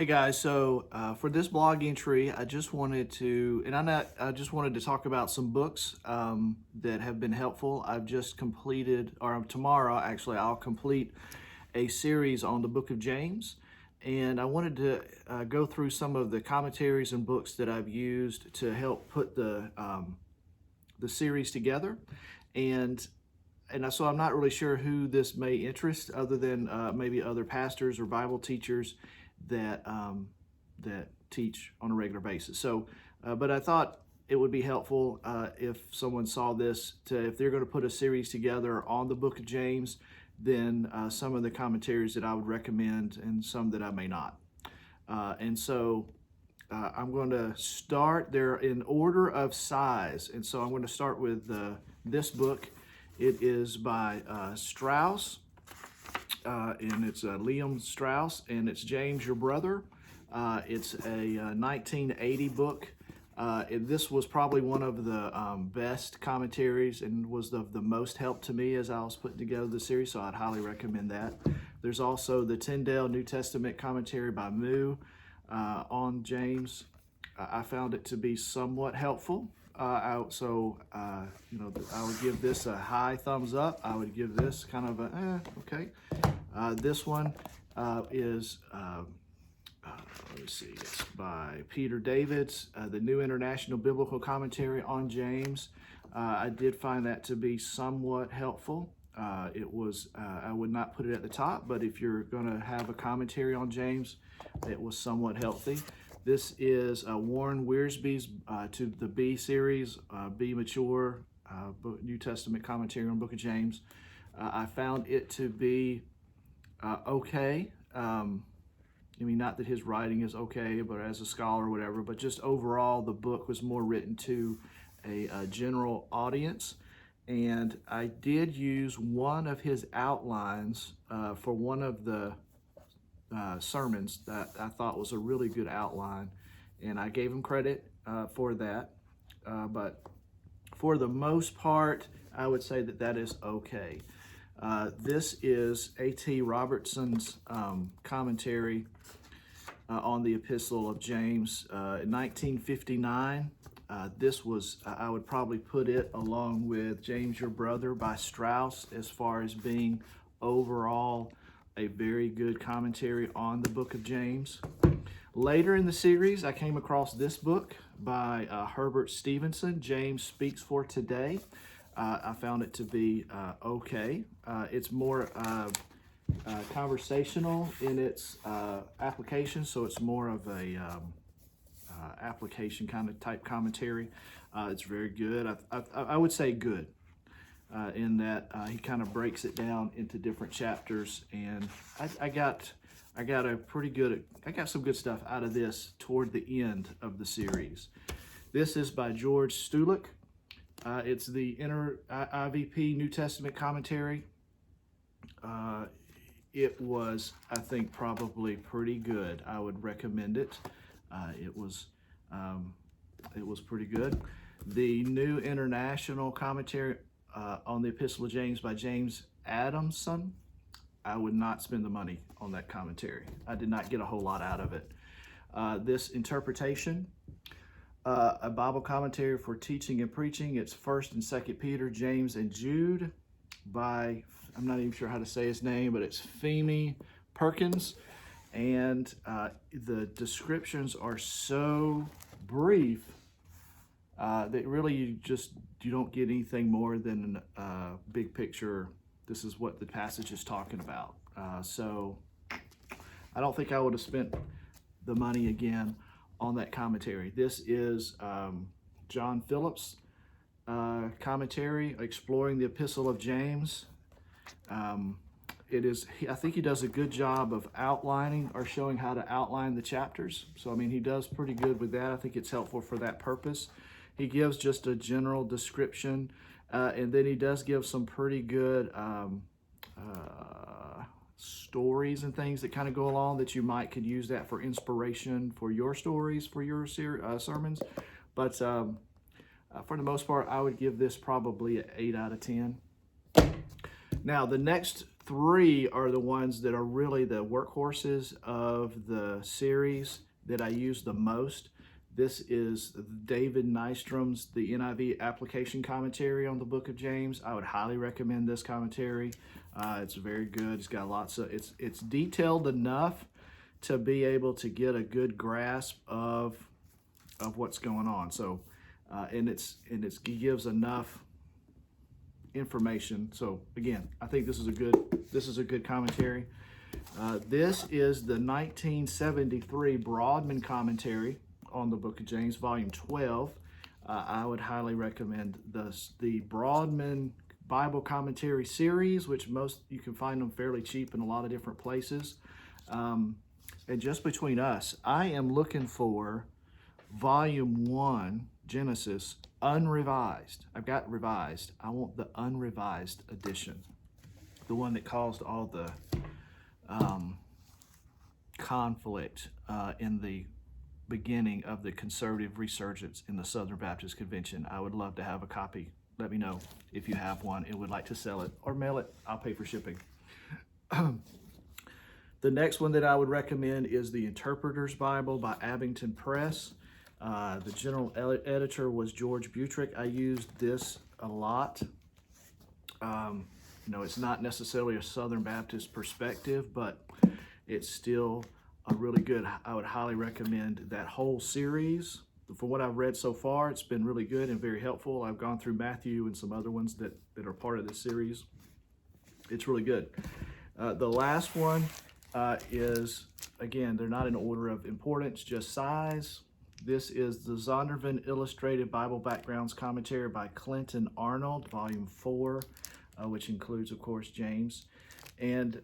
Hey guys, so for this blog entry, I just wanted to, I just wanted to talk about some books that have been helpful. I've just completed, or tomorrow actually, I'll complete a series on the book of James. And I wanted to go through some of the commentaries and books that I've used to help put the series together. And so I'm not really sure who this may interest other than maybe other pastors or Bible teachers that teach on a regular basis. So, but I thought it would be helpful if someone saw this, if they're going to put a series together on the book of James, then some of the commentaries that I would recommend and some that I may not. And so I'm going to start there in order of size. And so I'm going to start with this book. It is by Strauss. And it's Liam Strauss, and it's James, Your Brother. It's a 1980 book. This was probably one of the best commentaries and was of the most help to me as I was putting together the series, so I'd highly recommend that. There's also the Tyndale New Testament commentary by Moo on James. I found it to be somewhat helpful. I would give this a high thumbs up. I would give this kind of a, okay. This one is, let's see, it's by Peter Davids, the New International Biblical Commentary on James. I did find that to be somewhat helpful. It was, I would not put it at the top, but if you're going to have a commentary on James, it was somewhat healthy. This is Warren Wiersbe's to the B series, Be Mature, New Testament commentary on the book of James. I found it to be okay. I mean, not that his writing is okay, but as a scholar or whatever, but just overall, the book was more written to a general audience. And I did use one of his outlines for one of the sermons that I thought was a really good outline, and I gave him credit for that. But for the most part, I would say that is okay. This is A.T. Robertson's commentary on the Epistle of James in 1959. This was, I would probably put it along with James, Your Brother by Strauss as far as being overall a very good commentary on the book of James. Later in the series, I came across this book by Herbert Stevenson, James Speaks for Today. I found it to be okay. It's more conversational in its application, so it's more of a application kind of type commentary. It's very good. I would say good in that he kind of breaks it down into different chapters, and I got some good stuff out of this toward the end of the series. This is by George Stulick. It's the IVP New Testament commentary. It was, I think, probably pretty good. I would recommend it. It was pretty good. The New International Commentary on the Epistle of James by James Adamson. I would not spend the money on that commentary. I did not get a whole lot out of it. This interpretation, a Bible commentary for teaching and preaching. It's 1st and 2nd Peter, James, and Jude by, I'm not even sure how to say his name, but it's Femi Perkins. And the descriptions are so brief that really you don't get anything more than a big picture. This is what the passage is talking about. So I don't think I would have spent the money again on that commentary. This is John Phillips' commentary, Exploring the Epistle of James. I think he does a good job of outlining or showing how to outline the chapters. So, I mean, he does pretty good with that. I think it's helpful for that purpose. He gives just a general description, and then he does give some pretty good stories and things that kind of go along that you could use that for inspiration for your stories, for your sermons. But for the most part, I would give this probably an 8 out of 10. Now, the next three are the ones that are really the workhorses of the series that I use the most. This is David Nystrom's The NIV Application Commentary on the Book of James. I would highly recommend this commentary. It's very good. It's got lots of, it's detailed enough to be able to get a good grasp of what's going on. So, and it gives enough information. So again, I think this is a good commentary. This is the 1973 Broadman commentary on the Book of James, Volume 12. I would highly recommend the Broadman Bible Commentary series, which you can find them fairly cheap in a lot of different places. And just between us, I am looking for Volume 1, Genesis, unrevised. I've got revised. I want the unrevised edition, the one that caused all the conflict in the beginning of the conservative resurgence in the Southern Baptist Convention. I would love to have a copy. Let me know if you have one and would like to sell it or mail it. I'll pay for shipping. The next one that I would recommend is the Interpreter's Bible by Abingdon Press. The general editor was George Buttrick. I used this a lot. It's not necessarily a Southern Baptist perspective, but it's still a really good. I would highly recommend that whole series. From what I've read so far, it's been really good and very helpful. I've gone through Matthew and some other ones that are part of this series. It's really good. The last one is, again, they're not in order of importance, just size. This is the Zondervan Illustrated Bible Backgrounds Commentary by Clifton Arnold, Volume 4, which includes, of course, James. And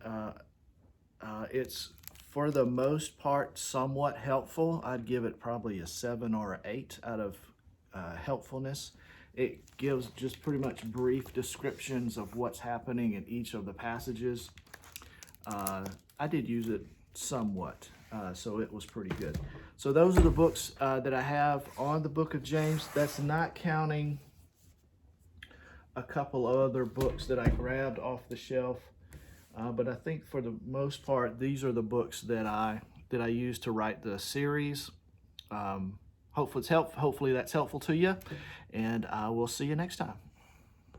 it's, for the most part, somewhat helpful. I'd give it probably a 7 or an 8 out of helpfulness. It gives just pretty much brief descriptions of what's happening in each of the passages. I did use it somewhat, so it was pretty good. So those are the books that I have on the Book of James. That's not counting a couple of other books that I grabbed off the shelf. But I think for the most part, these are the books that I used to write the series. Hopefully that's helpful to you, and I will see you next time.